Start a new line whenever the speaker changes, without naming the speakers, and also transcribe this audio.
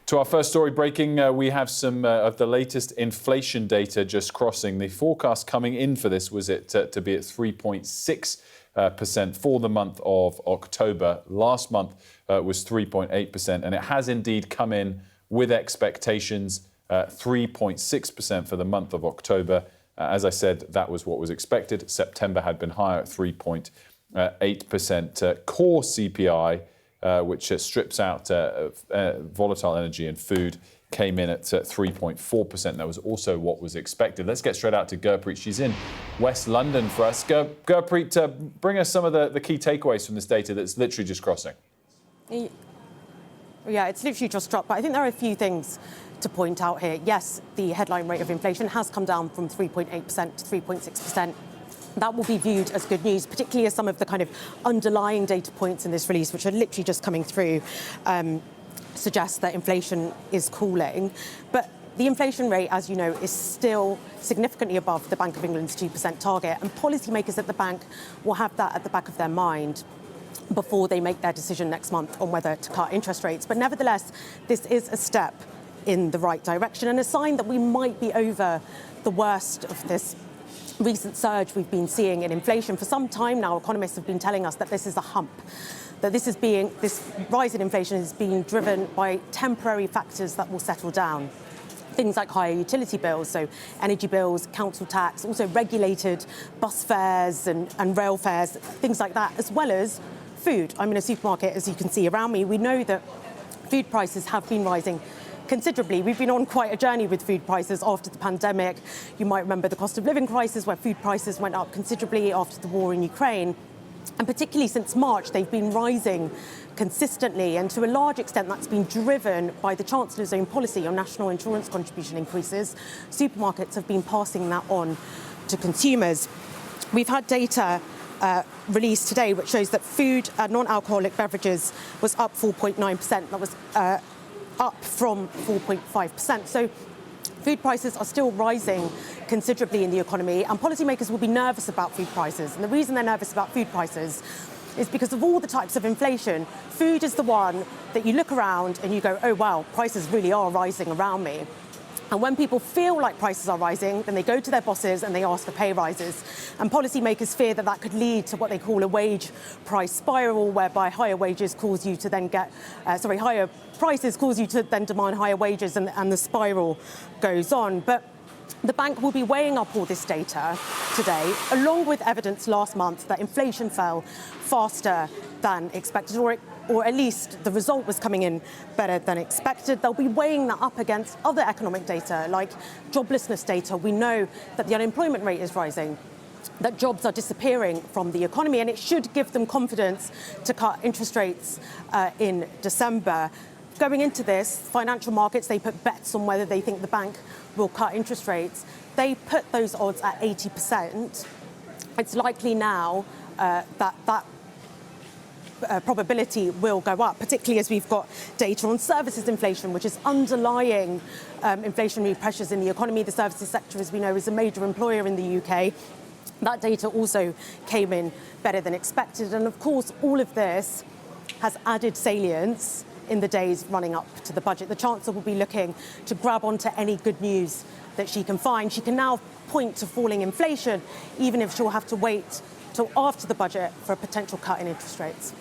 To our first story breaking, we have some of the latest inflation data just crossing. The forecast coming in for this was it to be at 3.6% for the month of October. Last month was 3.8%, and it has indeed come in with expectations, 3.6% for the month of October. As I said, that was what was expected. September had been higher at 3.8%. Core CPI, which strips out volatile energy and food, came in at 3.4%. That was also what was expected. Let's get straight out to Gurpreet. She's in West London for us. Gurpreet, bring us some of the key takeaways from this data that's literally just crossing.
Yeah, it's literally just dropped, but I think there are a few things to point out here. Yes, the headline rate of inflation has come down from 3.8% to 3.6%. That will be viewed as good news, particularly as some of the kind of underlying data points in this release, which are literally just coming through, suggest that inflation is cooling. But the inflation rate, as you know, is still significantly above the Bank of England's 2% target, and policymakers at the bank will have that at the back of their mind before they make their decision next month on whether to cut interest rates. But nevertheless, this is a step in the right direction and a sign that we might be over the worst of this recent surge we've been seeing in inflation. For some time now, economists have been telling us that this is a hump, that this rise in inflation is being driven by temporary factors that will settle down. Things like higher utility bills, so energy bills, council tax, also regulated bus fares and rail fares, things like that, as well as food. I'm in a supermarket, as you can see around me. We know that food prices have been rising considerably. We've been on quite a journey with food prices after the pandemic. You might remember the cost of living crisis, where food prices went up considerably after the war in Ukraine. And particularly since March, they've been rising consistently. And to a large extent, that's been driven by the Chancellor's own policy on national insurance contribution increases. Supermarkets have been passing that on to consumers. We've had data released today which shows that food and non-alcoholic beverages was up 4.9%. That was up from 4.5%. So food prices are still rising considerably in the economy, and policymakers will be nervous about food prices. And the reason they're nervous about food prices is because of all the types of inflation. Food is the one that you look around and you go, oh, wow, prices really are rising around me. And when people feel like prices are rising, then they go to their bosses and they ask for pay rises. And policymakers fear that that could lead to what they call a wage price spiral, whereby higher wages cause you to then higher prices cause you to then demand higher wages, and the spiral goes on. But the bank will be weighing up all this data today, along with evidence last month that inflation fell faster than expected, or at least the result was coming in better than expected. They'll be weighing that up against other economic data, like joblessness data. We know that the unemployment rate is rising, that jobs are disappearing from the economy, and it should give them confidence to cut interest rates in December. Going into this, financial markets, they put bets on whether they think the bank will cut interest rates. They put those odds at 80%. It's likely now that probability will go up, particularly as we've got data on services inflation, which is underlying inflationary pressures in the economy. The services sector, as we know, is a major employer in the UK. That data also came in better than expected. And of course, all of this has added salience in the days running up to the budget. The Chancellor will be looking to grab onto any good news that she can find. She can now point to falling inflation, even if she'll have to wait till after the budget for a potential cut in interest rates.